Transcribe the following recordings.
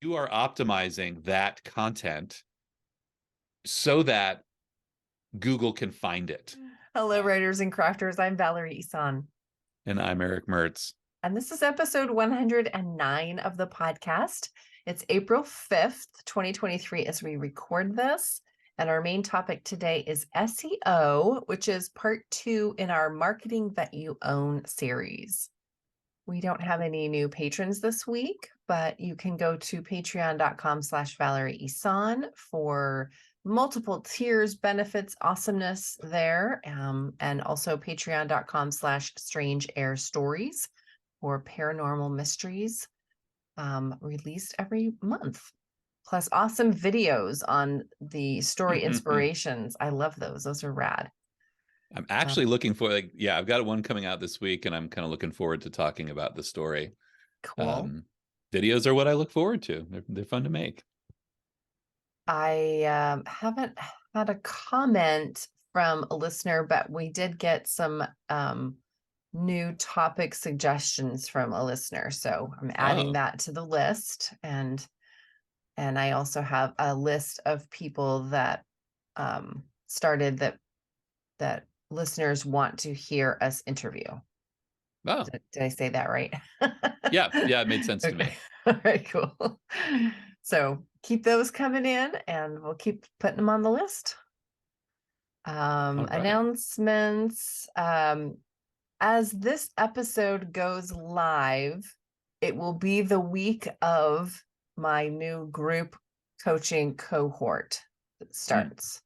you are optimizing that content so that Google can find it. Hello, writers and crafters. I'm Valerie Isan. And I'm Eric Mertz. And this is episode 109 of the podcast. It's April 5th, 2023, as we record this. And our main topic today is SEO, which is part 2 in our Marketing That You Own series. We don't have any new patrons this week, but you can go to patreon.com/Valerie Isan for multiple tiers, benefits, awesomeness there. And also patreon.com/Strange Air Stories for paranormal mysteries released every month. Plus awesome videos on the story inspirations. I love those. Those are rad. I'm actually looking for, I've got one coming out this week, and I'm kind of looking forward to talking about the story. Cool. Videos are what I look forward to. They're fun to make. I haven't had a comment from a listener, but we did get some new topic suggestions from a listener. So I'm adding that to the list. And I also have a list of people that started that listeners want to hear us interview. Oh, did I say that right? yeah, it made sense to me. All right, cool. So keep those coming in, and we'll keep putting them on the list. Right. Announcements. As this episode goes live, it will be the week of my new group coaching cohort that starts.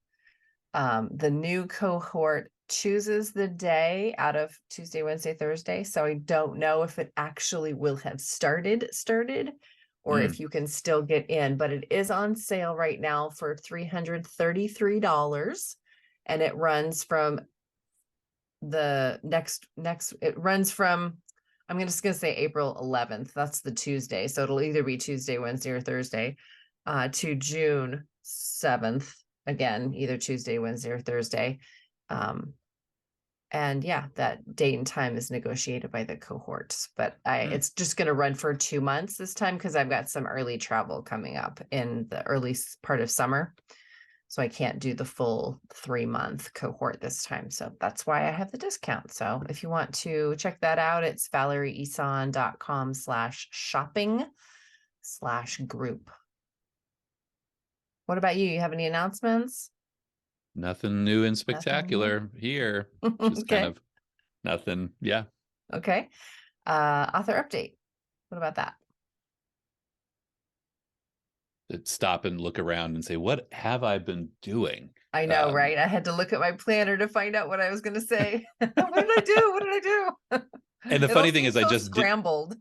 The new cohort chooses the day out of Tuesday, Wednesday, Thursday. So I don't know if it actually will have started, or if you can still get in, but it is on sale right now for $333. And it runs from the it runs from, I'm just going to say April 11th. That's the Tuesday. So it'll either be Tuesday, Wednesday, or Thursday, to June 7th. Again, either Tuesday, Wednesday, or Thursday. And yeah, that date and time is negotiated by the cohorts, but it's just going to run for 2 months this time because I've got some early travel coming up in the early part of summer. So I can't do the full 3-month cohort this time. So that's why I have the discount. So if you want to check that out, it's valerieisan.com/shopping/group. What about you? You have any announcements? Nothing new and spectacular here. Just Okay. kind of nothing. Yeah. Okay. Author update. What about that? Stop and look around and say, what have I been doing? I know, right? I had to look at my planner to find out what I was going to say. What did I do? What did I do? And the funny thing is, I just scrambled.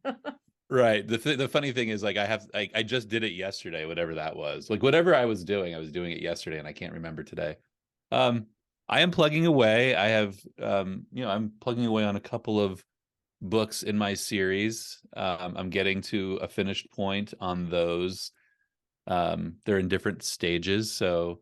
Right. The funny thing is, like, I just did it yesterday, whatever that was. Like, whatever I was doing it yesterday, and I can't remember today. I am plugging away. I have, I'm plugging away on a couple of books in my series. I'm getting to a finished point on those. They're in different stages. So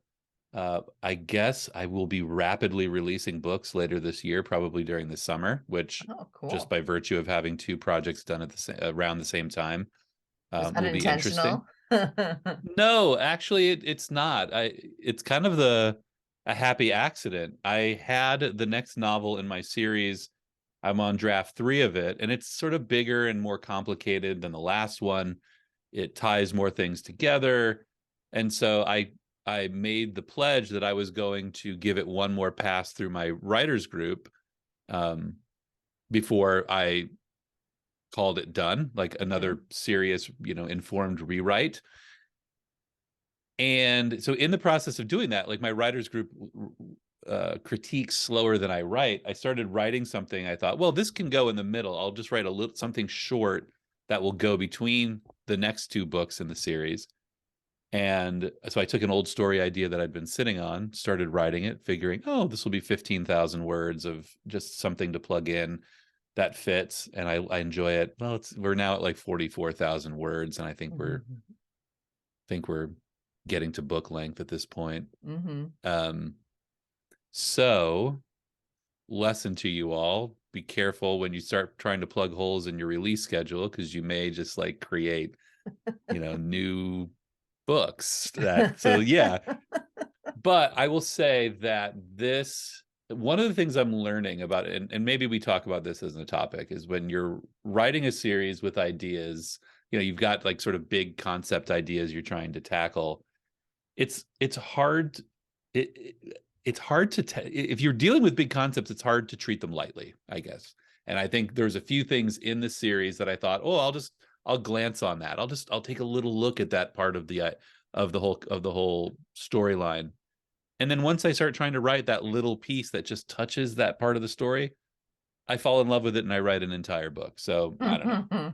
I guess I will be rapidly releasing books later this year, probably during the summer, which just by virtue of having 2 projects done at around the same time will be interesting. No, actually, it's not. It's kind of a happy accident. I had the next novel in my series. I'm on draft 3 of it, and it's sort of bigger and more complicated than the last one. It ties more things together. And so I made the pledge that I was going to give it one more pass through my writers group before I called it done, like another serious, informed rewrite. And so in the process of doing that, like, my writers group critiques slower than I write. I started writing something. I thought, well, this can go in the middle. I'll just write something short that will go between the next 2 books in the series. And so I took an old story idea that I'd been sitting on, started writing it, figuring, oh, this will be 15,000 words of just something to plug in that fits. And I enjoy it. Well, we're now at like 44,000 words. And I think we're getting to book length at this point. So lesson to you all, be careful when you start trying to plug holes in your release schedule, because you may just like create new books so yeah. But I will say that one of the things I'm learning about it, and maybe we talk about this as a topic, is when you're writing a series with ideas, you've got like sort of big concept ideas you're trying to tackle. It's hard. It's hard if you're dealing with big concepts, it's hard to treat them lightly, I guess. And I think there's a few things in the series that I thought, oh, I'll glance on that. I'll take a little look at that part of the whole storyline. And then once I start trying to write that little piece that just touches that part of the story, I fall in love with it and I write an entire book. So I don't know.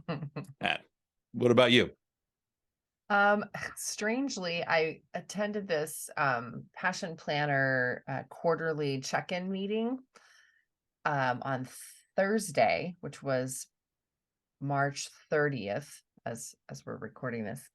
What about you? Strangely, I attended this Passion Planner quarterly check-in meeting on Thursday, which was March 30th, as we're recording this.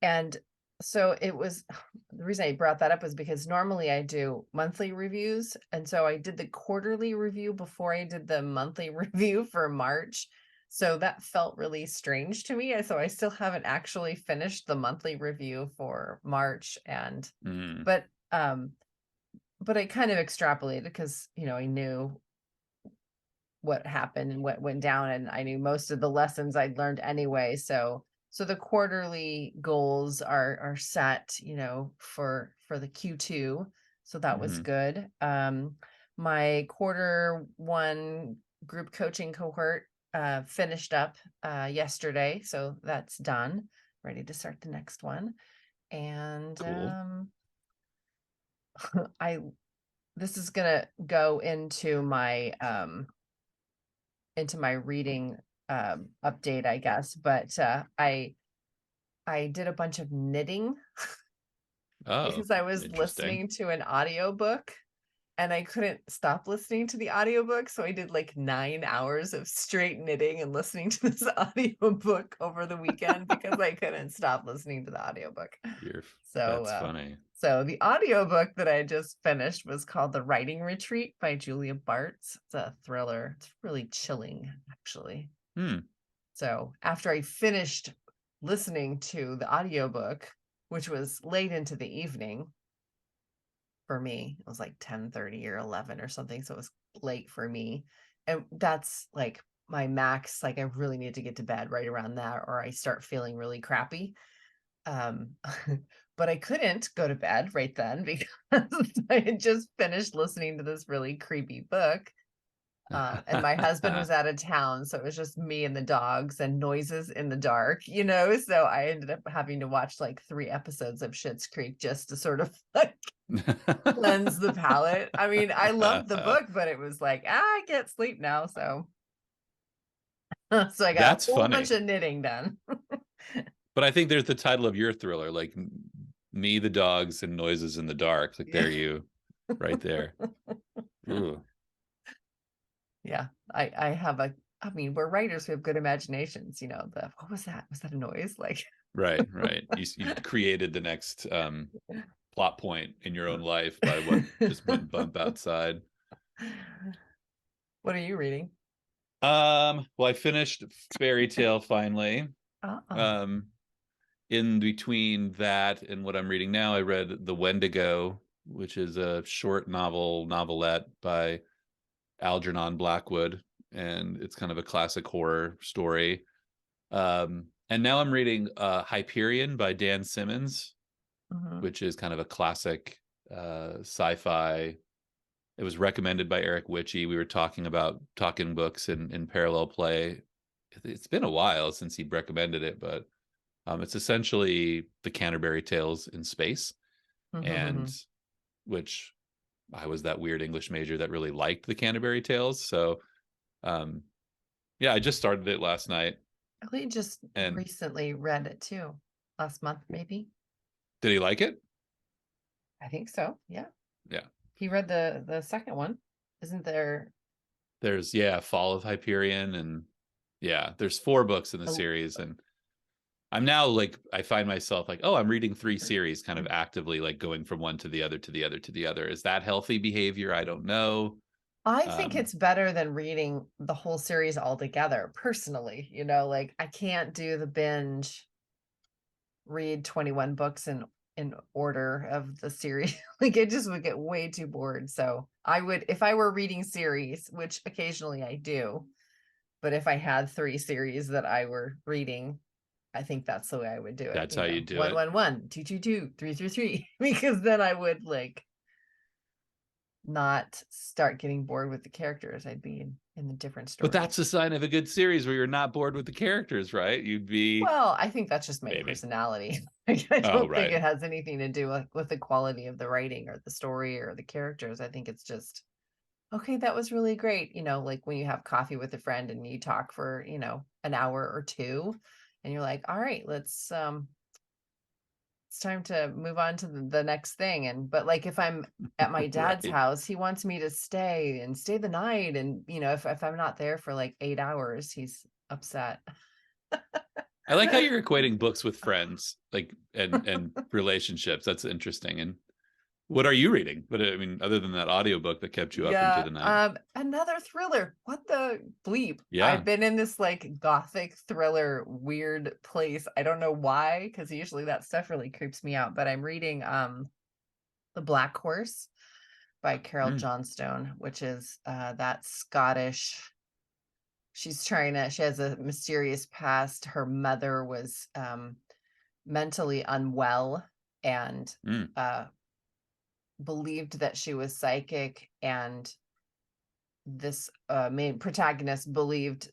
And so it was, the reason I brought that up was because normally I do monthly reviews. And so I did the quarterly review before I did the monthly review for March. So that felt really strange to me. So I still haven't actually finished the monthly review for March. But I kind of extrapolated because, I knew what happened and what went down, and I knew most of the lessons I'd learned anyway. So the quarterly goals are set, for the Q2. So that was good. My quarter one group coaching cohort finished up yesterday. So that's done. Ready to start the next one. And Cool. this is gonna go into my reading update, I guess. But I did a bunch of knitting Oh, because I was interesting. listening to an audiobook and I couldn't stop listening to the audiobook. So I did like 9 hours of straight knitting and listening to this audiobook over the weekend because I couldn't stop listening to the audiobook. That's funny. So the audiobook that I just finished was called The Writing Retreat by Julia Bartz. It's a thriller. It's really chilling, actually. So after I finished listening to the audiobook, which was late into the evening for me, it was like 10:30 or 11 or something. So it was late for me. And that's like my max. Like I really need to get to bed right around that, or I start feeling really crappy. But I couldn't go to bed right then because I had just finished listening to this really creepy book. And my husband was out of town, so it was just me and the dogs and noises in the dark, so I ended up having to watch like 3 episodes of Schitt's Creek just to sort of like cleanse the palate. I mean, I loved the book, but it was like, I can't sleep now. So so I got a That's whole bunch funny. of knitting done. But I think there's the title of your thriller, like me, the dogs, and noises in the dark. Like Yeah. there you, right there. Ooh. Yeah. I have I mean, we're writers who have good imaginations, what was that? Was that a noise? Like Right. You created the next plot point in your own life by what just went bump outside. What are you reading? Well, I finished Fairy Tale finally. Oh. Um, in between that and what I'm reading now, I read The Wendigo, which is a short novelette by Algernon Blackwood, and it's kind of a classic horror story. And now I'm reading Hyperion by Dan Simmons, which is kind of a classic sci-fi. It was recommended by Eric Witchy. We were talking books in parallel play. It's been a while since he recommended it, but it's essentially the Canterbury Tales in space, and which I was that weird English major that really liked the Canterbury Tales. So yeah, I just started it last night. We just And recently read it too. Last month, maybe. did he like it? I think so. Yeah. Yeah. He read the second one. Isn't there There's Fall of Hyperion, and there's 4 books in the series, and I'm now like I find myself like, oh, I'm reading 3 series kind of actively, like going from one to the other to the other to the other. Is that healthy behavior? I don't know. I think it's better than reading the whole series altogether, personally. Like I can't do the binge, read 21 books in order of the series. Like it just would get way too bored. So I would, if I were reading series, which occasionally I do, but if I had 3 series that I were reading, I think that's the way I would do it. That's how you do One, it. one, one, two, two, two, three, three, three, because then I would like not start getting bored with the characters. I'd be in the different But that's stories. a sign of a good series where you're not bored with the characters, right? You'd be Well, I think that's just my maybe. personality. I Oh, don't think right. it has anything to do with the quality of the writing or the story or the characters. I think it's just, okay, that was really great. Like when you have coffee with a friend and you talk for, an hour or two, and you're like, all right, it's time to move on to the next thing. But like if I'm at my dad's Right. house, he wants me to stay the night. And if I'm not there for like 8 hours, he's upset. I like how you're equating books with friends, like and relationships. That's interesting. And what are you reading? But I mean, other than that audiobook that kept you up into Yeah, the night. another thriller. What the bleep? Yeah. I've been in this like gothic thriller weird place. I don't know why, because usually that stuff really creeps me out. But I'm reading The Black Horse by Carol Mm, Johnstone, which is that Scottish. She has a mysterious past. Her mother was mentally unwell and mm, uh believed that she was psychic, and this main protagonist believed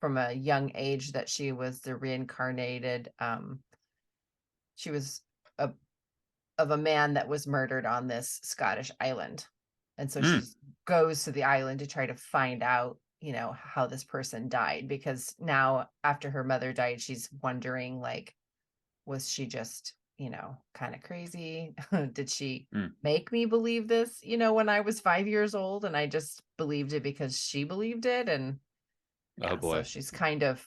from a young age that she was the reincarnated she was a, of a man that was murdered on this Scottish island. And so she mm. goes to the island to try to find out, how this person died, because now after her mother died, she's wondering, like, was she just, kind of crazy? Did she Mm. make me believe this, when I was 5 years old, and I just believed it because she believed it? And Oh yeah, so boy. she's kind of,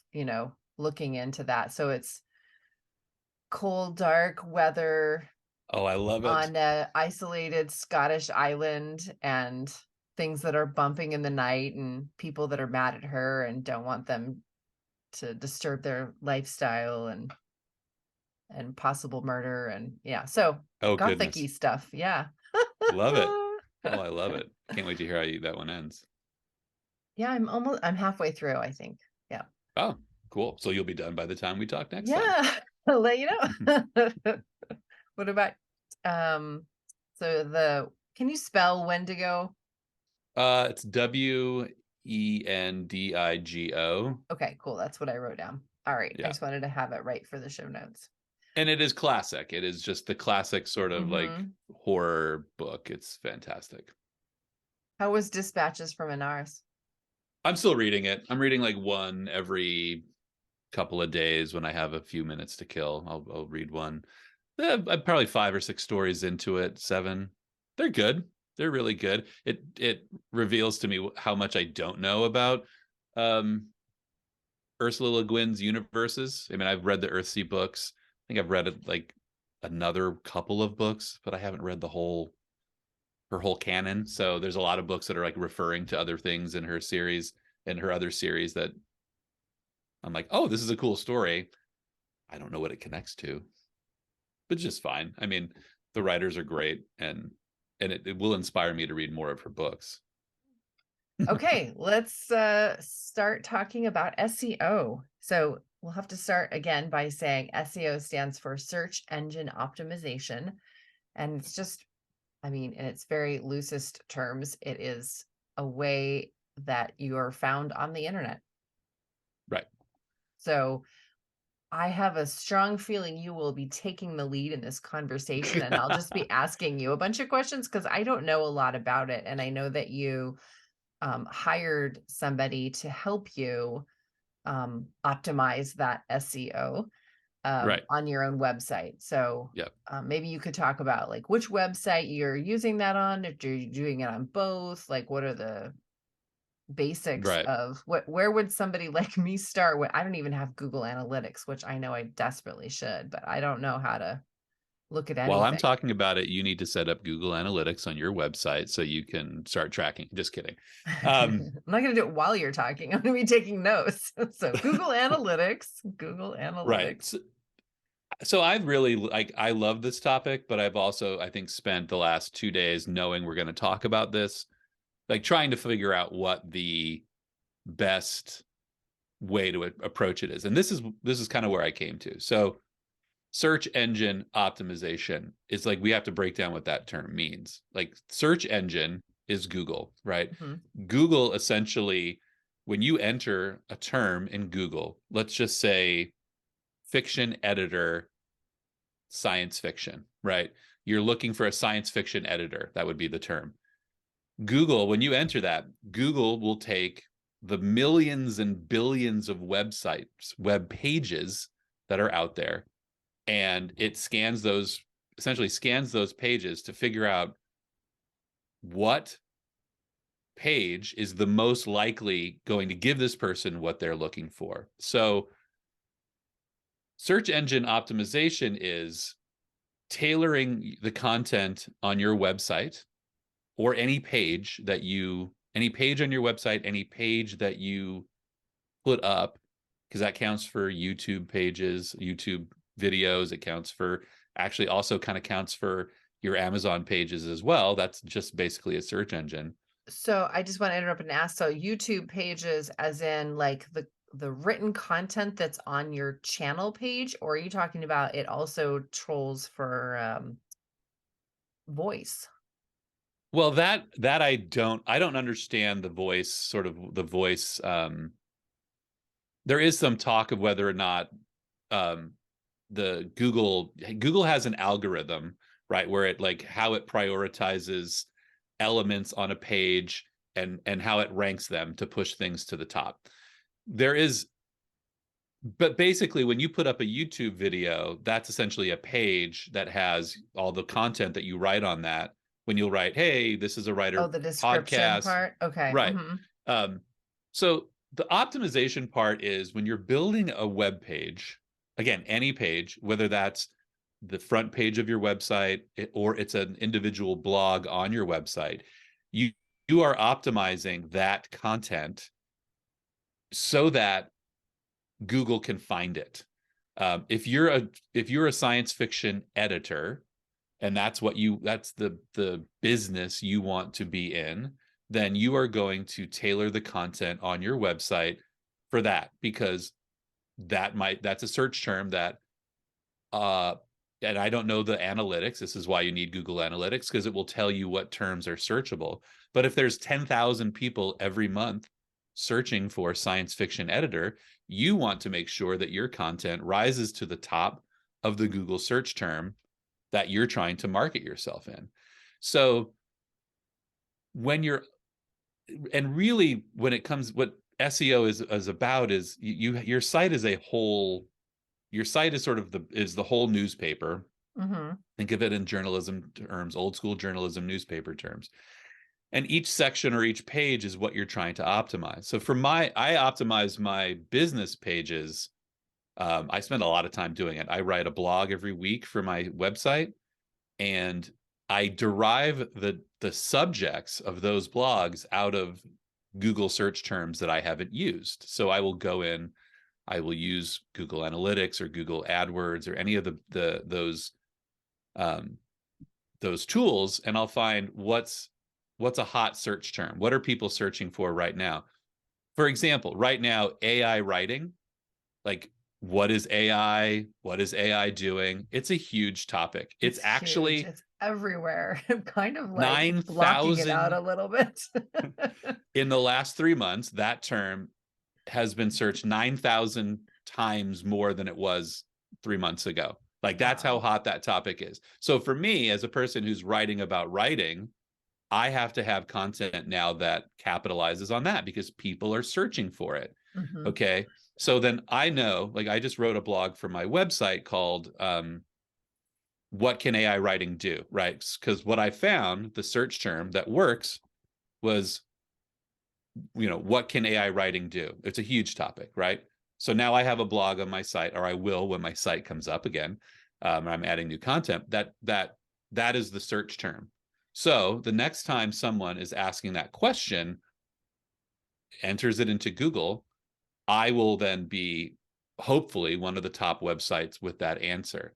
looking into that. So it's cold, dark weather Oh, I love it. on a isolated Scottish island, and things that are bumping in the night, and people that are mad at her and don't want them to disturb their lifestyle, and possible murder, and yeah, so Oh gothic-y goodness. stuff. Yeah. Love it. Oh, I love it. Can't wait to hear that one ends. Yeah, I'm halfway through, I think. Yeah. Oh, cool. So you'll be done by the time we talk next time. Yeah. I'll let you know. What about um so the can you spell Wendigo? It's Wendigo. Okay, cool. That's what I wrote down. All right. I Yeah. just wanted to have it right for the show notes. And it is classic. It is just the classic sort of like Mm-hmm. horror book. It's fantastic. How was Dispatches from Anaris? I'm still reading it. I'm reading like one every couple of days when I have a few minutes to kill. I'll read one. I'm probably 5 or 6 stories into it, 7. They're good. They're really good. It reveals to me how much I don't know about um, Ursula Le Guin's universes. I mean, I've read the Earthsea books. I think I've read like another couple of books, but I haven't read the whole her whole canon. So there's a lot of books that are like referring to other things in her series and her other series that I'm like, oh, this is a cool story. I don't know what it connects to, but just fine. I mean, the writers are great, and it will inspire me to read more of her books. Okay, let's start talking about SEO. So we'll have to start again by saying SEO stands for search engine optimization. And it's just, I mean, in its very loosest terms, it is a way that you are found on the internet. Right. So I have a strong feeling you will be taking the lead in this conversation, and I'll just be asking you a bunch of questions because I don't know a lot about it. And I know that you hired somebody to help you optimize that SEO Right. on your own website. So Yep. maybe you could talk about like which website you're using that on, if you're doing it on both, like what are the basics Right. of where would somebody like me start when I don't even have Google Analytics, which I know I desperately should, but I don't know how to look at While I'm anything. talking about it, you need to set up Google Analytics on your website so you can start tracking. Just kidding. I'm not going to do it while you're talking. I'm going to be taking notes. So Google Analytics, Google Right. Analytics. So I've really like I love this topic, but I've also I think spent the last 2 days knowing we're going to talk about this, like trying to figure out what the best way to approach it is. And this is kind of where I came to. So search engine optimization is like we have to break down what that term means. Like search engine is Google, right? Mhm. Google essentially, when you enter a term in Google, let's just say fiction editor, science fiction, right? You're looking for a science fiction editor. That would be the term. Google, when you enter that, Google will take the millions and billions of websites, web pages that are out there, and it scans those, essentially scans those pages to figure out what page is the most likely going to give this person what they're looking for. So search engine optimization is tailoring the content on your website or any page on your website, any page that you put up, because that counts for YouTube pages, YouTube videos. It counts for, actually also kind of counts for your Amazon pages as well. That's just basically a search engine. So I just want to interrupt and ask, so YouTube pages as in like the written content that's on your channel page, or are you talking about it also trolls for voice? Well, that I don't understand the voice, sort of the voice. There is some talk of whether or not um, the Google has an algorithm, right, where it, like, how it prioritizes elements on a page and how it ranks them to push things to the top. There is, but basically when you put up a YouTube video, that's essentially a page that has all the content that you write on that. When you'll write, hey, this is a Oh, writer the description podcast, part. Okay. right? Hmm. um, so the optimization part is when you're building a web page, again, any page, whether that's the front page of your website or it's an individual blog on your website, you you are optimizing that content so that Google can find it. If you're a science fiction editor, and that's the business you want to be in, then you are going to tailor the content on your website for that, because that's a search term that uh and I don't know the analytics. This is why you need Google Analytics, because it will tell you what terms are searchable. But if there's 10,000 people every month searching for science fiction editor, you want to make sure that your content rises to the top of the Google search term that you're trying to market yourself in. So when you're, and really when it comes, what SEO is about is your site is a whole, your site is sort of the whole newspaper. Hmm. Think of it in journalism terms, old school journalism newspaper terms. And each section or each page is what you're trying to optimize. So I optimize my business pages. I spend a lot of time doing it. I write a blog every week for my website, and I derive the subjects of those blogs out of Google search terms that I haven't used. So I will go in, I will use Google Analytics or Google AdWords or any of um, those tools, and I'll find what's a hot search term. What are people searching for right now? For example, right now, AI writing, like, what is AI? What is AI doing? It's a huge topic. It's It's huge. actually It's everywhere. I'm kind of like blocking it out 9,000 a little bit. in the last 3 months. That term has been searched 9,000 times more than it was 3 months ago. Like, that's how Wow. hot that topic is. So for me, as a person who's writing about writing, I have to have content now that capitalizes on that because people are searching for it. Hmm. Okay. So then I know, like, I just wrote a blog for my website called What Can AI Writing Do? Right. Because what I found, the search term that works was, what can AI writing do? It's a huge topic, right? So now I have a blog on my site, or I will when my site comes up again. I'm adding new content, that is the search term. So the next time someone is asking that question, enters it into Google, I will then be hopefully one of the top websites with that answer.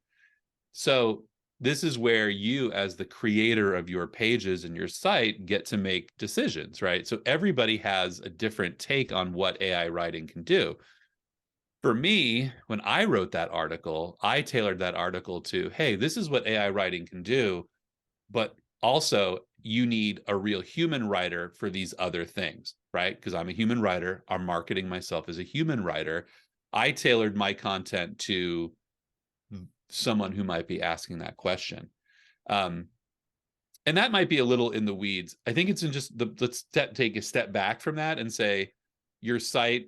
So this is where you, as the creator of your pages and your site, get to make decisions, right? So everybody has a different take on what AI writing can do. For me, when I wrote that article, I tailored that article to, hey, this is what AI writing can do, but also you need a real human writer for these other things, right? Because I'm a human writer. I'm marketing myself as a human writer. I tailored my content to someone who might be asking that question. Um, and that might be a little in the weeds. I think it's in just let's take a step back from that and say your site,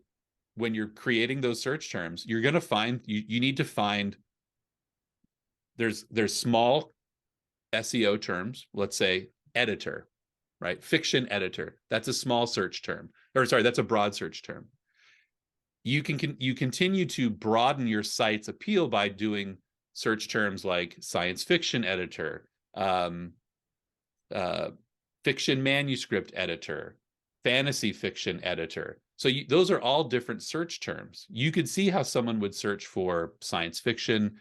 when you're creating those search terms, you're going to find, you need to find, there's small SEO terms, let's say editor, right? Fiction editor. That's a small search term. Or sorry, that's a broad search term. You continue to broaden your site's appeal by doing search terms like science fiction editor, uh, fiction manuscript editor, fantasy fiction editor. So those are all different search terms. You could see how someone would search for science fiction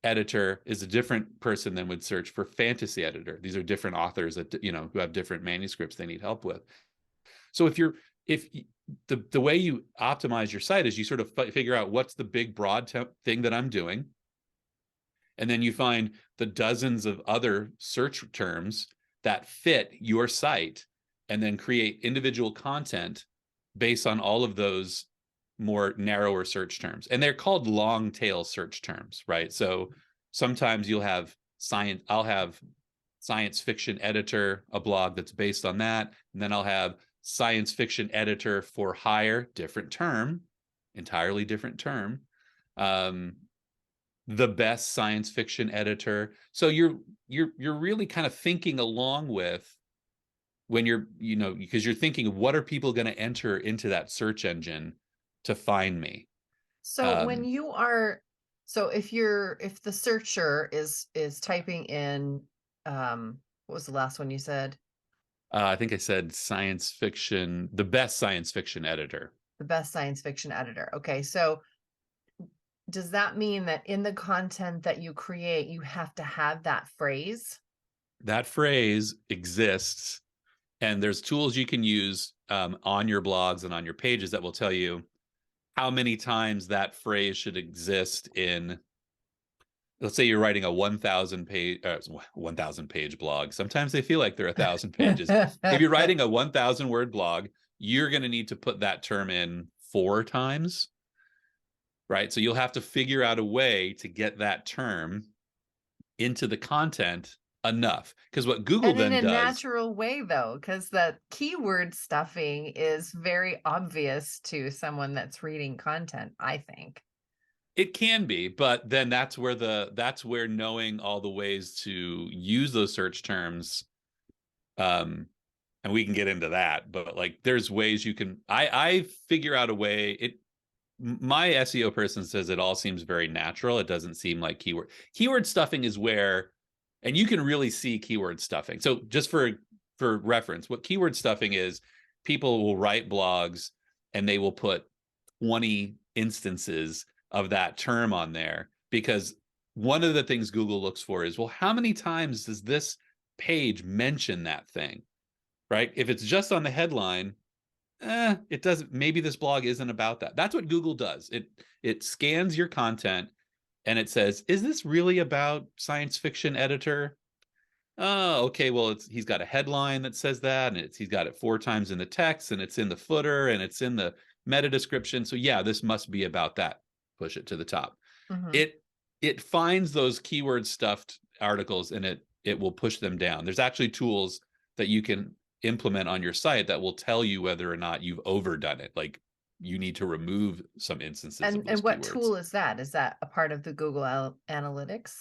editor is a different person than would search for fantasy editor. These are different authors that, who have different manuscripts they need help with. So if the way you optimize your site is you sort of figure out what's the big broad thing that I'm doing, and then you find the dozens of other search terms that fit your site, and then create individual content based on all of those more narrower search terms. And they're called long tail search terms, right? So sometimes I'll have science fiction editor, a blog that's based on that. And then I'll have science fiction editor for hire, different term, entirely different term. The best science fiction editor. So you're really kind of thinking along with, when because you're thinking of what are people going to enter into that search engine to find me. So when you are, so if the searcher is typing in, what was the last one you said? I think I said science fiction, the best science fiction editor. The best science fiction editor. Okay, so does that mean that in the content that you create, you have to have that phrase? That phrase exists, and there's tools you can use on your blogs and on your pages that will tell you how many times that phrase should exist in, let's say you're writing a 1,000 page blog. Sometimes they feel like they're 1,000 pages. If you're writing a 1,000 word blog, you're going to need to put that term in 4 times, right? So you'll have to figure out a way to get that term into the content enough. Because what Google And in then a does, natural way, though, because the keyword stuffing is very obvious to someone that's reading content, I think. it can be, but then that's where knowing all the ways to use those search terms, and we can get into that, but like there's ways you can, I figure out a way. My SEO person says it all seems very natural. It doesn't seem like keyword stuffing is where, and you can really see keyword stuffing. So just for reference, what keyword stuffing is, people will write blogs and they will put 20 instances of that term on there, because one of the things Google looks for is, well, how many times does this page mention that thing, right? If it's just on the headline, it doesn't, maybe this blog isn't about that. That's what Google does. It scans your content and it says, is this really about science fiction editor? Oh, okay. Well, he's got a headline that says that, and he's got it 4 times in the text, and it's in the footer, and it's in the meta description. So yeah, this must be about that. Push it to the top. Mhm. It finds those keyword stuffed articles, and it will push them down. There's actually tools that you can implement on your site that will tell you whether or not you've overdone it. Like, you need to remove some instances of those And what keywords. tool is that? Is that a part of the Google Analytics?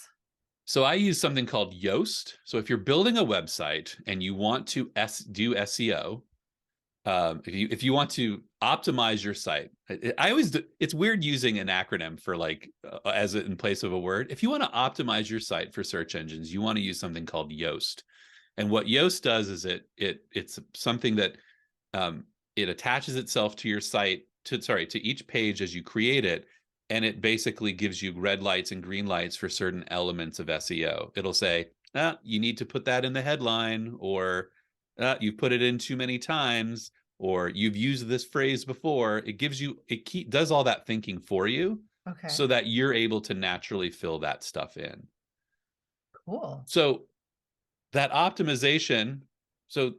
So I use something called Yoast. So if you're building a website and you want to do SEO, If you want to optimize your site, I always it's weird using an acronym for like as in place of a word. If you want to optimize your site for search engines, you want to use something called Yoast. And what Yoast does is it's something that it attaches itself to your site to each page as you create it, and it basically gives you red lights and green lights for certain elements of SEO. It'll say, you need to put that in the headline, or you've put it in too many times, or you've used this phrase before. It does all that thinking for you Okay. so that you're able to naturally fill that stuff in. Cool. So that optimization, so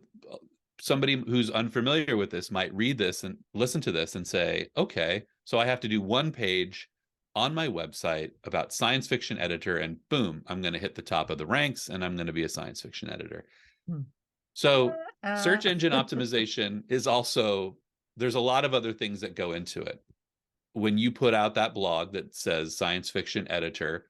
somebody who's unfamiliar with this might read this and listen to this and say, okay, so I have to do one page on my website about science fiction editor, and boom, I'm going to hit the top of the ranks and I'm going to be a science fiction editor. Hmm. So Uh, search engine optimization is also, there's a lot of other things that go into it. When you put out that blog that says science fiction editor,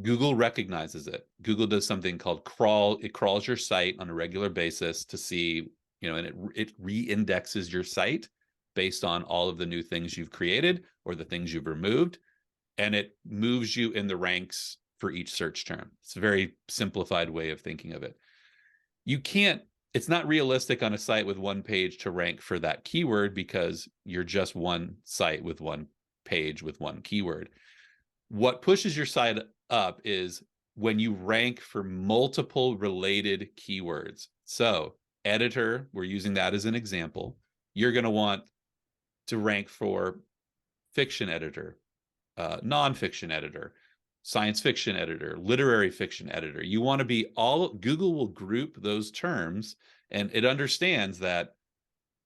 Google recognizes it. Google does something called crawl. It crawls your site on a regular basis to see, and it re-indexes your site based on all of the new things you've created or the things you've removed, and it moves you in the ranks for each search term. It's a very simplified way of thinking of it. You can't, it's not realistic on a site with one page to rank for that keyword because you're just one site with one page with one keyword. What pushes your site up is when you rank for multiple related keywords. So, editor, we're using that as an example. You're going to want to rank for fiction editor, nonfiction editor, science fiction editor, literary fiction editor. You want to be Google will group those terms, and it understands that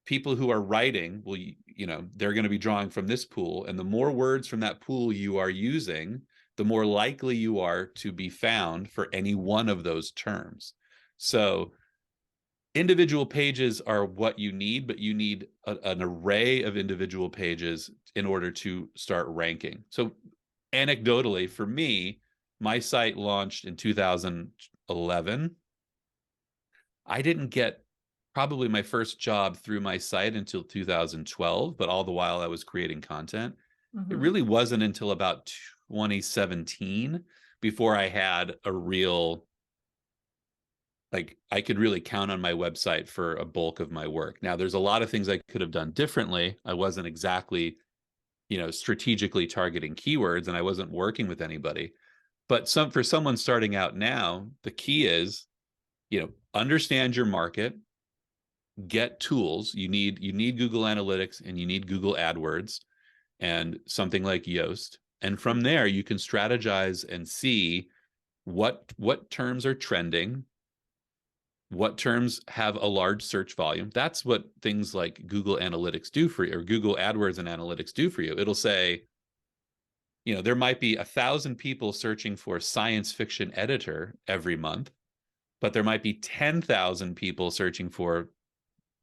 people who are writing will, they're going to be drawing from this pool, and the more words from that pool you are using, the more likely you are to be found for any one of those terms. So individual pages are what you need, but you need an array of individual pages in order to start ranking. So anecdotally, for me, my site launched in 2011. I didn't get probably my first job through my site until 2012, but all the while I was creating content. It mhm. really wasn't until about 2017 before I had a real, like, I could really count on my website for a bulk of my work. Now, there's a lot of things I could have done differently. I wasn't exactly, strategically targeting keywords, and I wasn't working with anybody. But for someone starting out now, the key is, understand your market, get tools. You need Google Analytics and you need Google AdWords and something like Yoast. And from there, you can strategize and see what terms are trending, what terms have a large search volume. That's what things like Google Analytics do for you, or Google AdWords and Analytics do for you. It'll say, there might be 1,000 people searching for science fiction editor every month, but there might be 10,000 people searching for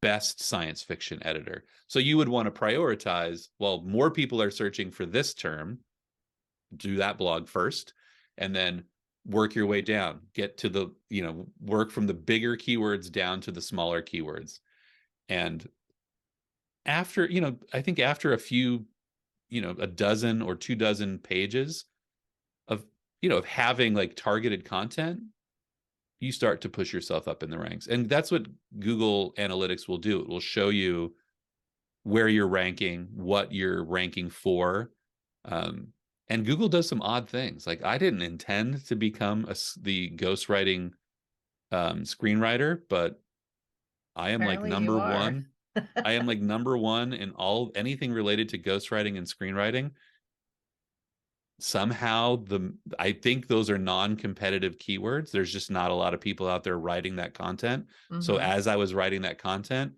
best science fiction editor. So you would want to prioritize, well, more people are searching for this term, do that blog first, and then work your way down, get to the, work from the bigger keywords down to the smaller keywords. And after, I think after a few, a dozen or 2 dozen pages of, of having like targeted content, you start to push yourself up in the ranks. And that's what Google Analytics will do. It will show you where you're ranking, what you're ranking for. And Google does some odd things. Like, I didn't intend to become the ghostwriting screenwriter, but I am like Apparently you number are. one. I am like number one in anything related to ghostwriting and screenwriting. Somehow I think those are non-competitive keywords. There's just not a lot of people out there writing that content. So Mhm. as I was writing that content,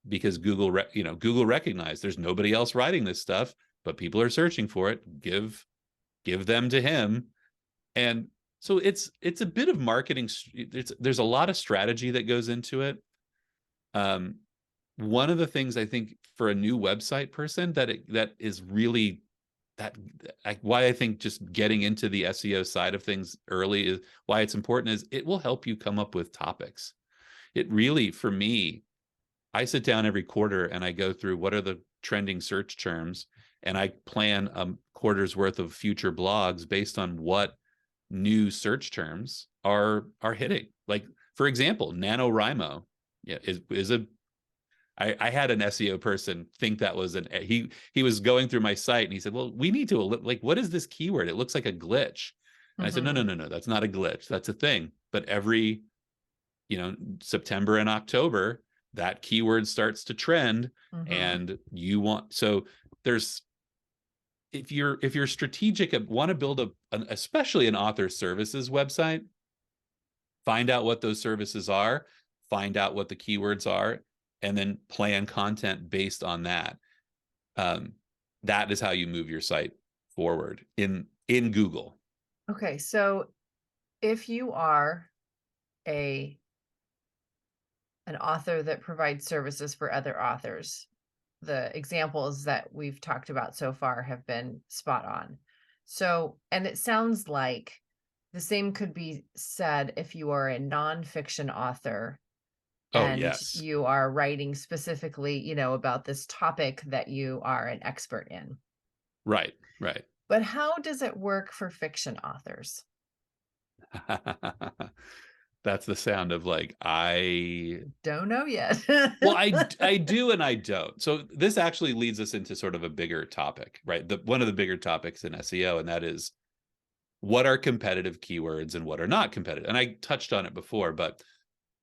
because Google recognized there's nobody else writing this stuff, but people are searching for it, give them to him. And so it's a bit of marketing. There's a lot of strategy that goes into it. One of the things I think for a new website person that is really that why I think just getting into the SEO side of things early is why it's important, is it will help you come up with topics. It really, for me, I sit down every quarter and I go through what are the trending search terms, and I plan a quarter's worth of future blogs based on what new search terms are hitting. Like, for example, NaNoWriMo, yeah, is a I had an SEO person think that was he was going through my site and he said, well, we need to, like, what is this keyword? It looks like a glitch. And I said, no, no, Mm-hmm. no, no, that's not a glitch. That's a thing. But every, September and October, that keyword starts to trend, Mm-hmm. and you want, so there's, if you're strategic and want to build especially an author services website, find out what those services are, find out what the keywords are, and then plan content based on that. Um, that is how you move your site forward in Google. Okay, so if you are a an author that provides services for other authors, the examples that we've talked about so far have been spot on. So, and it sounds like the same could be said if you are a nonfiction author Oh, and yes. you are writing specifically, about this topic that you are an expert in. Right, right. But how does it work for fiction authors? That's the sound of like, Don't know yet. well, I do and I don't. So this actually leads us into sort of a bigger topic, right? One of the bigger topics in SEO, and that is what are competitive keywords and what are not competitive. And I touched on it before, but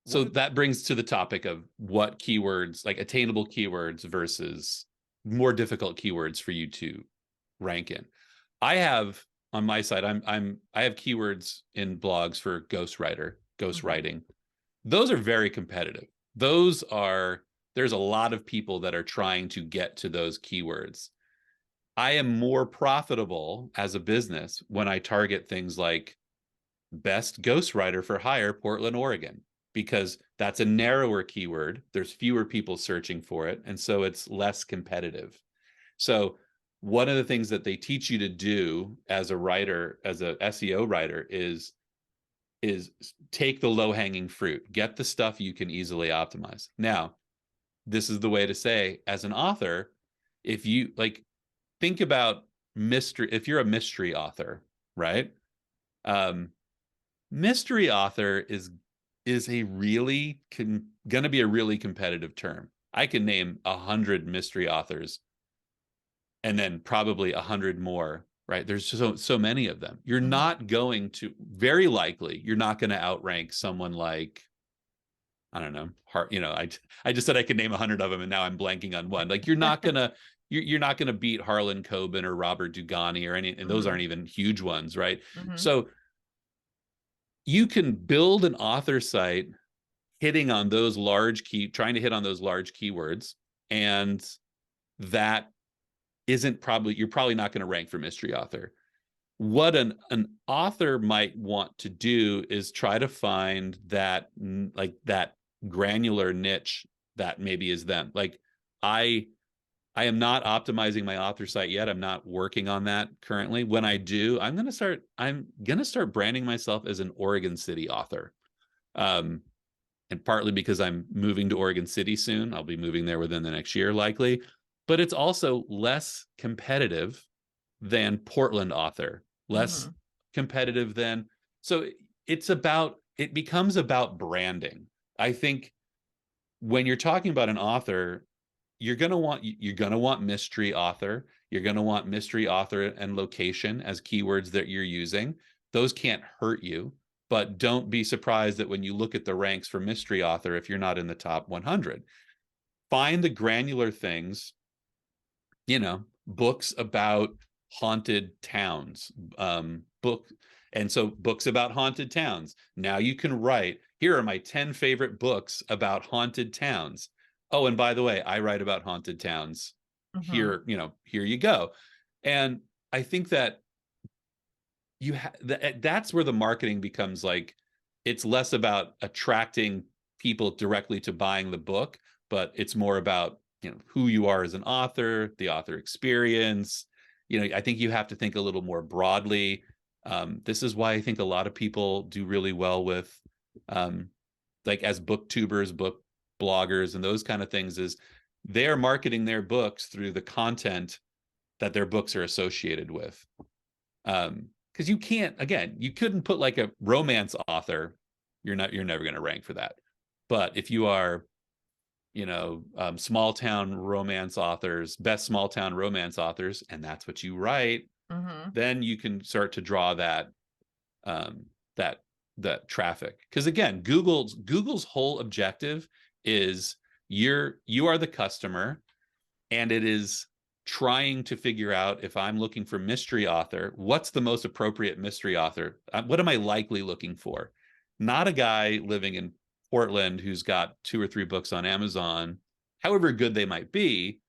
so that brings to the topic of what keywords, like attainable keywords versus more difficult keywords for you to rank in. I have on my side, I have keywords in blogs for Mhm. ghostwriting. Those are very competitive. There's a lot of people that are trying to get to those keywords. I am more profitable as a business when I target things like best ghostwriter for hire, Portland, Oregon, because that's a narrower keyword. There's fewer people searching for it, and so it's less competitive. So one of the things that they teach you to do as a writer, as a SEO writer, is take the low hanging fruit, get the stuff you can easily optimize. Now, this is the way to say, as an author, if you like, think about mystery, if you're a mystery author, right? Um, mystery author is a really going to be a really competitive term. I can name 100 mystery authors and then probably 100 more, right? There's so many of them. You're Mhm. not going to, very likely you're not going to outrank someone like, I don't know, I just said I could name 100 of them and now I'm blanking on one. Like, you're not gonna beat Harlan Coben or Robert Dugani or any, and those aren't Mhm. even huge ones, right? Mhm. So you can build an author site hitting on those trying to hit on those large keywords, and that isn't probably, you're probably not going to rank for mystery author. What an author might want to do is try to find that granular niche that maybe is them. Like, I I am not optimizing my author site yet. I'm not working on that currently. When I do, I'm gonna start branding myself as an Oregon City author. Um, and partly because I'm moving to Oregon City soon. I'll be moving there within the next year, likely. But it's also less competitive than Portland author, less Mhm. competitive than. So it becomes about branding. I think when you're talking about an author, you're going to want mystery author. You're going to want mystery author and location as keywords that you're using. Those can't hurt you, but don't be surprised that when you look at the ranks for mystery author, if you're not in the top 100, find the granular things, books about haunted towns, book. And so books about haunted towns. Now you can write, here are my 10 favorite books about haunted towns. Oh, and by the way, I write about haunted towns. Mhm. Here you go. And I think that that's where the marketing becomes like, it's less about attracting people directly to buying the book, but it's more about, who you are as an author, the author experience. I think you have to think a little more broadly. This is why I think a lot of people do really well with, like, as booktubers, bloggers and those kind of things is they're marketing their books through the content that their books are associated with. Because you can't, again, you couldn't put like a romance author, you're never going to rank for that. But if you are, small town romance authors, best small town romance authors, and that's what you write, then you can start to draw that that traffic. Because again, Google's whole objective is you are the customer, and it is trying to figure out, if I'm looking for mystery author, what's the most appropriate mystery author? What am I likely looking for? Not a guy living in Portland who's got 2 or 3 books on Amazon, however good they might be.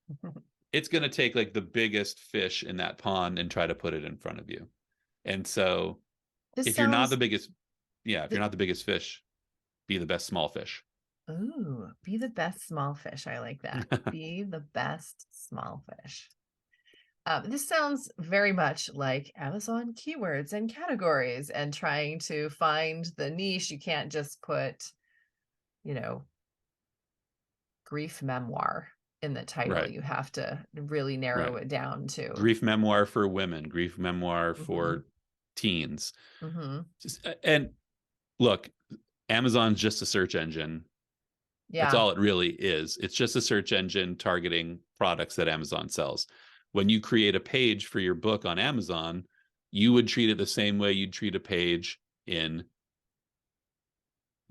It's going to take like the biggest fish in that pond and try to put it in front of you. And so if you're not the biggest, if you're not the biggest fish, be the best small fish. Ooh, be the best small fish. I like that. Be the best small fish. This sounds very much like Amazon keywords and categories and trying to find the niche. You can't just put, grief memoir in the title. Right. You have to really narrow it down to grief memoir for women, grief memoir for teens. And look, Amazon's just a search engine. That's all it really is. It's just a search engine targeting products that Amazon sells. When you create a page for your book on Amazon, you would treat it the same way you'd treat a page in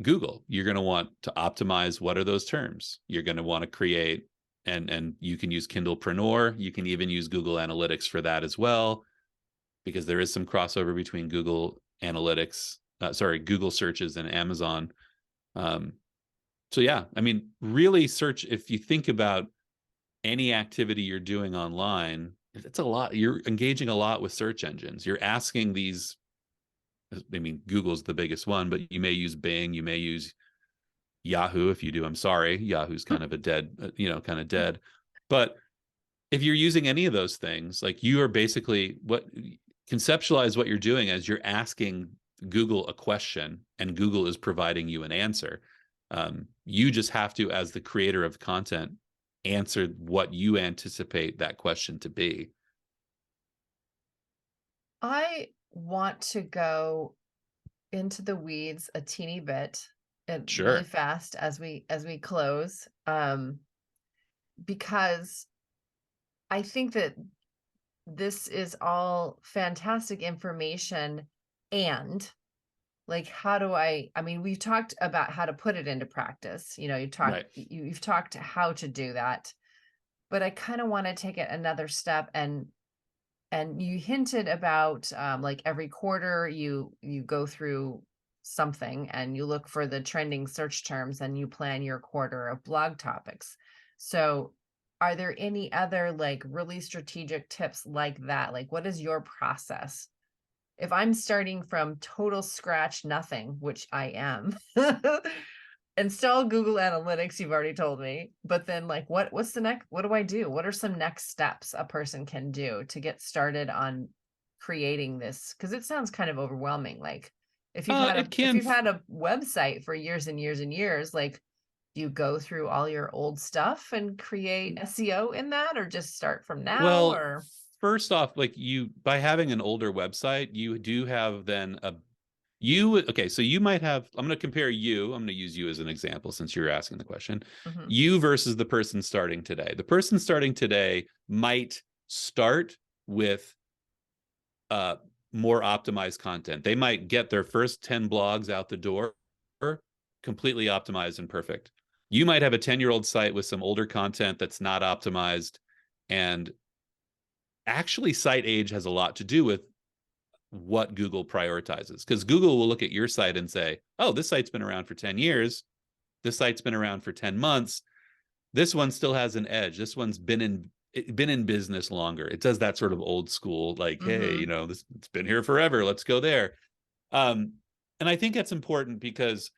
Google. You're going to want to optimize what are those terms. You're going to want to create, and you can use Kindlepreneur. You can even use Google Analytics for that as well, because there is some crossover between Google Analytics, Google searches and Amazon. So yeah, I mean, really search, if you think about any activity you're doing online, it's a lot. You're engaging a lot with search engines. You're asking these, I mean, Google's the biggest one, but you may use Bing, you may use Yahoo. If you do, I'm sorry, Yahoo's kind of a dead, kind of dead. But if you're using any of those things, like, you are basically, conceptualize what you're doing as you're asking Google a question and Google is providing you an answer. You just have to, as the creator of content, answer what you anticipate that question to be. I want to go into the weeds a teeny bit and really fast as we close, because I think that this is all fantastic information. And like, how do I mean, we've talked about how to put it into practice. You've talked how to do that, but I kind of want to take it another step. And you hinted about, like, every quarter you go through something and you look for the trending search terms and you plan your quarter of blog topics. So are there any other like really strategic tips like that? Like, what is your process? If I'm starting from total scratch, nothing, which I am, install Google Analytics, you've already told me, but then like, what's the next, what do I do? What are some next steps a person can do to get started on creating this? Because it sounds kind of overwhelming. Like, if you've had a website for years and years and years, like, do you go through all your old stuff and create SEO in that, or just start from now? Well, first off, like, by having an older website, you do have then so you might have, I'm going to compare you, I'm going to use you as an example since you're asking the question. You versus the person starting today. The person starting today might start with more optimized content. They might get their first 10 blogs out the door completely optimized and perfect. You might have a 10-year-old site with some older content that's not optimized. And actually, site age has a lot to do with what Google prioritizes, because Google will look at your site and say, oh, this site's been around for 10 years. This site's been around for 10 months. This one still has an edge. This one's been in business longer. It does that sort of old school, like, hey, it's been here forever. Let's go there. And I think that's important because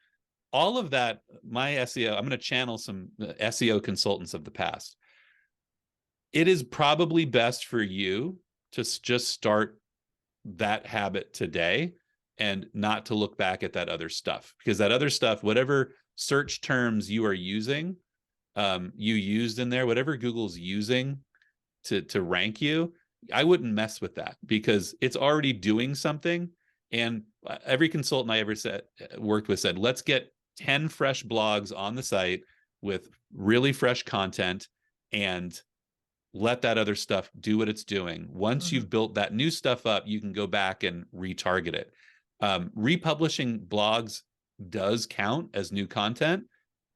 all of that, my SEO, I'm going to channel some SEO consultants of the past. It is probably best for you to just start that habit today, and not to look back at that other stuff, because that other stuff, whatever search terms you are using, you used in there, whatever Google's using to rank you, I wouldn't mess with that because it's already doing something. And every consultant I ever worked with said, let's get 10 fresh blogs on the site with really fresh content and let that other stuff do what it's doing. Once you've built that new stuff up, you can go back and retarget it. Republishing blogs does count as new content.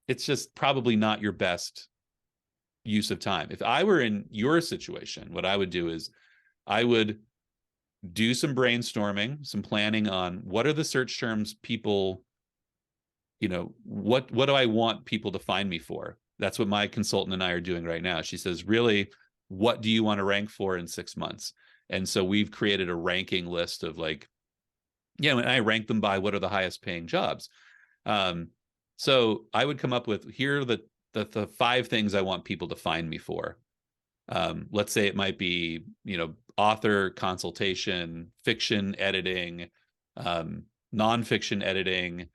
It's just probably not your best use of time. If I were in your situation, what I would do is I would do some brainstorming, some planning on what are the search terms people, what do I want people to find me for? That's what my consultant and I are doing right now. She says, really, what do you want to rank for in 6 months? And so we've created a ranking list of like, and I rank them by what are the highest paying jobs. So I would come up with, here are the 5 things I want people to find me for. Let's say it might be, author consultation, fiction editing, nonfiction editing,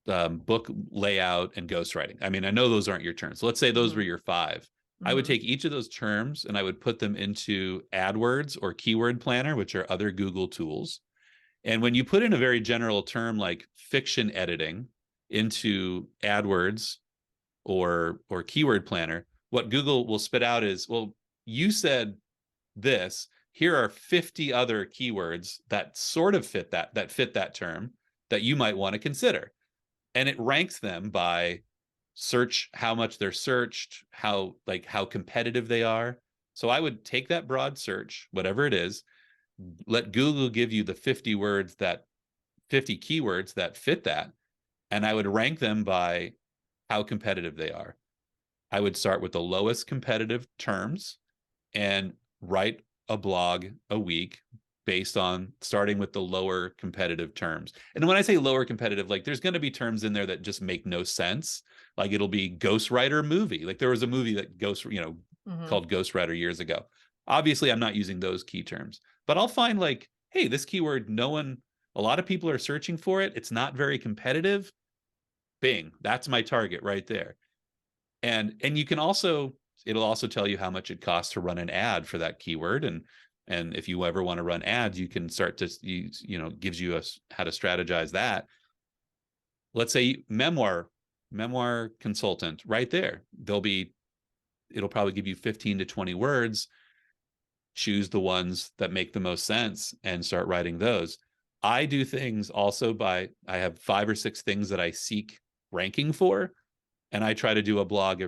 book layout, and ghostwriting. I mean, I know those aren't your terms. So let's say those were your 5. I would take each of those terms and I would put them into AdWords or Keyword Planner, which are other Google tools. And when you put in a very general term like fiction editing into AdWords or Keyword Planner, what Google will spit out is, well, you said this. Here are 50 other keywords that sort of fit that term that you might want to consider. And it ranks them by search, how much they're searched, how competitive they are. So I would take that broad search, whatever it is, let Google give you the 50 keywords that fit that, and I would rank them by how competitive they are. I would start with the lowest competitive terms and write a blog a week based on starting with the lower competitive terms. And when I say lower competitive, like there's going to be terms in there that just make no sense. Like it'll be ghostwriter movie. Like there was a movie that called Ghostwriter years ago. Obviously, I'm not using those key terms, but I'll find like, hey, this keyword, a lot of people are searching for it. It's not very competitive. Bing, that's my target right there. And you can also, it'll also tell you how much it costs to run an ad for that keyword. And if you ever want to run ads, you can start to use, gives you how to strategize that. Let's say memoir consultant right there. It'll probably give you 15 to 20 words. Choose the ones that make the most sense and start writing those. I do things also I have 5 or 6 things that I seek ranking for. And I try to do a blog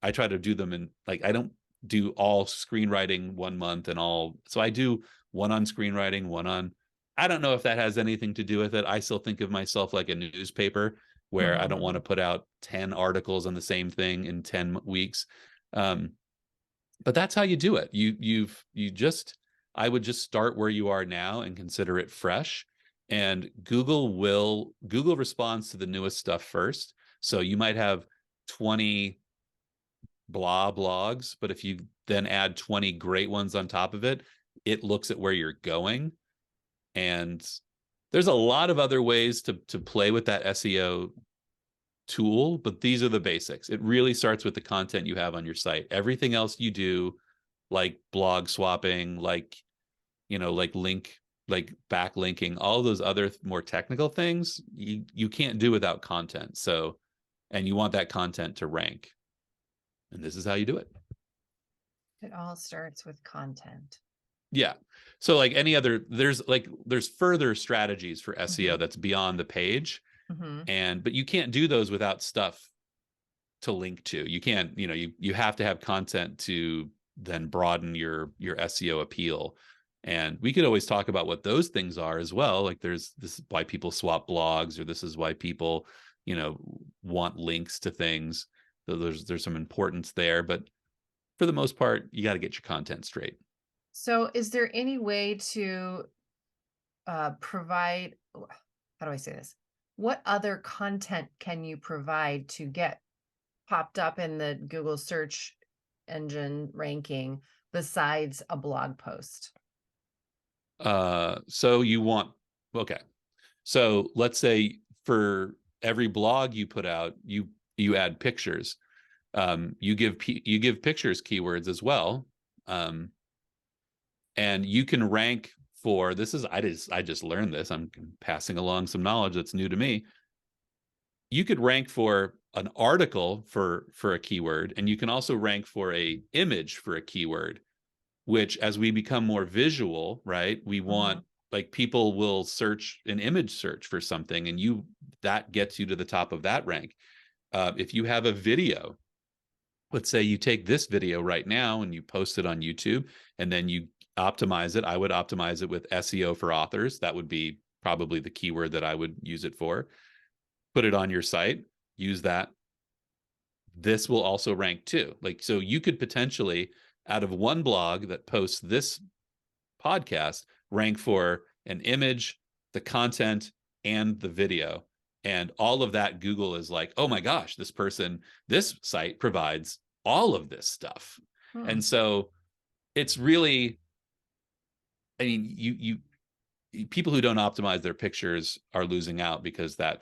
I try to do them in, like, I don't do all screenwriting 1 month so I do one on screenwriting, I don't know if that has anything to do with it. I still think of myself like a newspaper where I don't want to put out 10 articles on the same thing in 10 weeks. But that's how you do it. I would just start where you are now and consider it fresh. And Google responds to the newest stuff first. So you might have 20 blah blogs, but if you then add 20 great ones on top of it, it looks at where you're going. And there's a lot of other ways to play with that SEO tool, but these are the basics. It really starts with the content you have on your site. Everything else you do, like blog swapping, like backlinking, all those other more technical things, you can't do without content. So, and you want that content to rank. And this is how you do it. It all starts with content. Yeah. So like there's further strategies for SEO that's beyond the page. But you can't do those without stuff to link to. You can't, you have to have content to then broaden your SEO appeal. And we could always talk about what those things are as well. Like this is why people swap blogs, or this is why people, want links to things. So there's some importance there, but for the most part, you got to get your content straight. So is there any way to provide, how do I say this? What other content can you provide to get popped up in the Google search engine ranking besides a blog post? So you want Okay. So let's say for every blog you put out, you add pictures. You give pictures keywords as well. And you can rank for this is I just learned this. I'm passing along some knowledge that's new to me. You could rank for an article for a keyword, and you can also rank for a image for a keyword, which as we become more visual, right, we want, like, people will search an image search for something, and that gets you to the top of that rank. If you have a video, let's say you take this video right now and you post it on YouTube, and then you optimize it. I would optimize it with SEO for authors. That would be probably the keyword that I would use it for. Put it on your site, use that. This will also rank too. Like, so you could potentially, out of one blog that posts this podcast, rank for an image, the content, and the video. And all of that, Google is like, oh my gosh, this site provides all of this stuff. Hmm. And so it's really, I mean, people who don't optimize their pictures are losing out, because I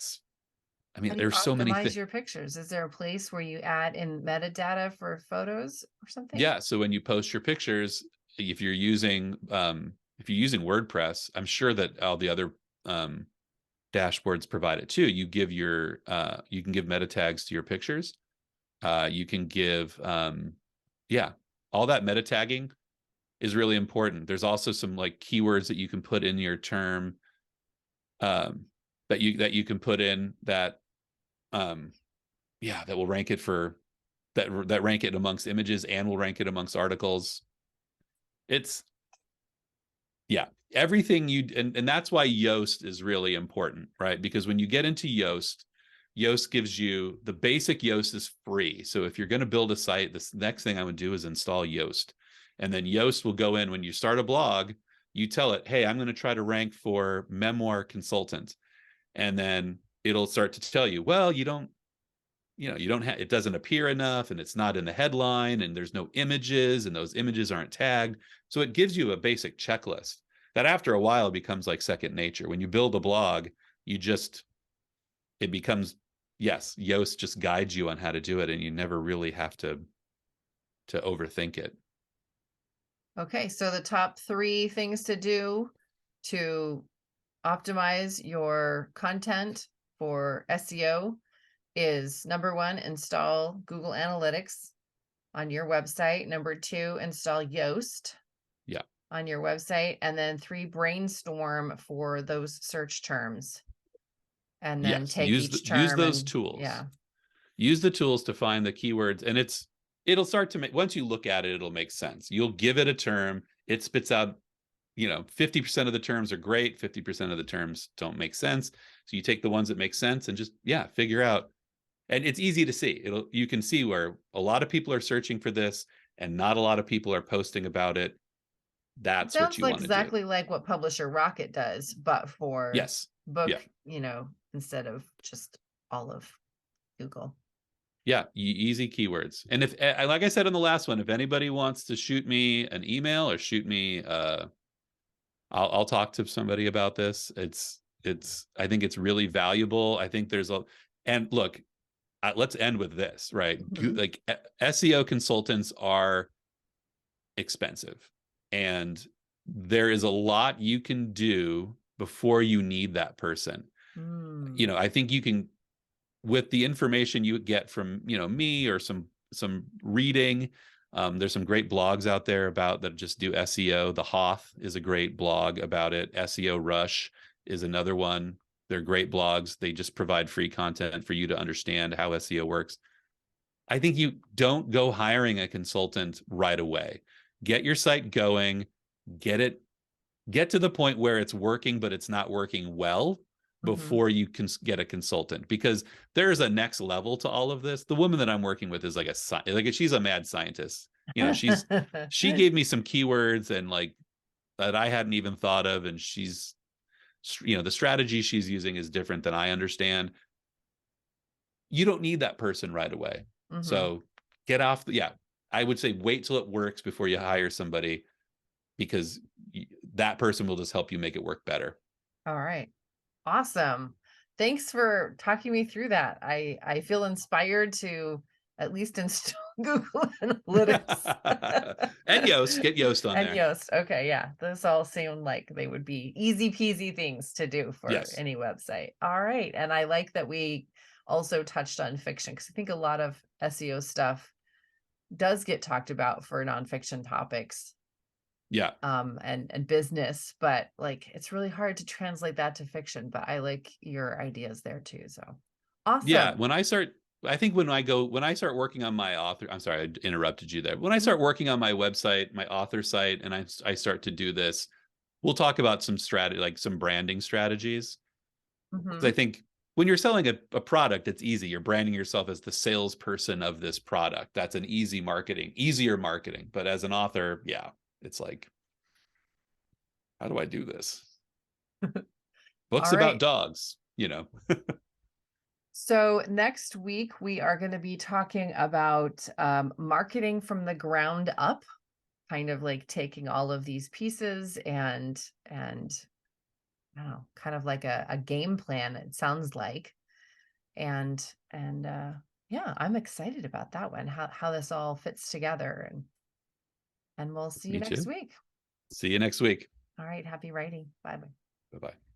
How mean, do you there's so many optimize things. your pictures? Is there a place where you add in metadata for photos or something? Yeah. So when you post your pictures, if you're using WordPress, I'm sure that all the other dashboards provide it too. You can give meta tags to your pictures. You can give yeah, all that meta tagging is really important. There's also some like keywords that you can put in your term, that you can put in that that will rank it for that rank it amongst images and will rank it amongst articles. It's Yeah, everything and that's why Yoast is really important, right? Because when you get into Yoast gives you the basic. Yoast is free. So if you're going to build a site, this next thing I would do is install Yoast. And then Yoast will go in when you start a blog, you tell it, hey, I'm going to try to rank for memoir consultant. And then it'll start to tell you, well, you don't have, it doesn't appear enough, and it's not in the headline, and there's no images, and those images aren't tagged. So it gives you a basic checklist that after a while becomes like second nature. When you build a blog, it becomes, yes, Yoast just guides you on how to do it, and you never really have to overthink it. Okay, so the top 3 things to do to optimize your content for SEO is number 1, install Google Analytics on your website. Number 2, install Yoast Yeah. on your website. And then 3, brainstorm for those search terms. And then Yes. take each Use term those and tools. yeah. Use the tools to find the keywords, and it'll start to make, once you look at it, it'll make sense. You'll give it a term, it spits out, 50% of the terms are great, 50% of the terms don't make sense. So you take the ones that make sense and just, figure out. And it's easy to see. You can see where a lot of people are searching for this and not a lot of people are posting about it. It That's what sounds you like want to do. exactly like what Publisher Rocket does, but for Yes. Yeah. book, instead of just all of Google. Yeah, easy keywords. And if, like I said in the last one, if anybody wants to shoot me an email or shoot me, I'll talk to somebody about this. I think it's really valuable. I think and look, let's end with this, right? Mhm. Like, SEO consultants are expensive, and there is a lot you can do before you need that person. Mm. I think you can, with the information you get from me or some reading. There's some great blogs out there about that just do SEO. The Hoth is a great blog about it. SEO Rush is another one. They're great blogs. They just provide free content for you to understand how SEO works. I think you don't go hiring a consultant right away. Get your site going, get to the point where it's working, but it's not working well, Mhm. before you can get a consultant, because there's a next level to all of this. The woman that I'm working with is she's a mad scientist. She gave me some keywords and like that I hadn't even thought of. And the strategy she's using is different than I understand. You don't need that person right away. Mhm. So I would say wait till it works before you hire somebody, because that person will just help you make it work better. All right. Awesome. Thanks for talking me through that. I feel inspired to at least install Google Analytics. And Yoast, get Yoast on And there. Yoast. Okay, yeah. Those all seem like they would be easy peasy things to do for Yes. any website. All right. And I like that we also touched on fiction because I think a lot of SEO stuff does get talked about for nonfiction topics, Yeah. and business, but like it's really hard to translate that to fiction. But I like your ideas there too. So Yeah. awesome. I think when I start working on my author, I'm sorry, I interrupted you there. When I Mhm. start working on my website, my author site, and I start to do this, we'll talk about some strategy, like some branding strategies. Because I Mhm. think when you're selling a product, it's easy. You're branding yourself as the salesperson of this product. That's an easier marketing. But as an author, yeah, it's like, how do I do this? Books All about right. dogs, you know. So next week we are going to be talking about marketing from the ground up, kind of like taking all of these pieces and I don't know, kind of like a game plan, it sounds like. And yeah, I'm excited about that one, how this all fits together, and we'll see you Me next too. week. See you next week. All right, happy writing. Bye bye. Bye bye.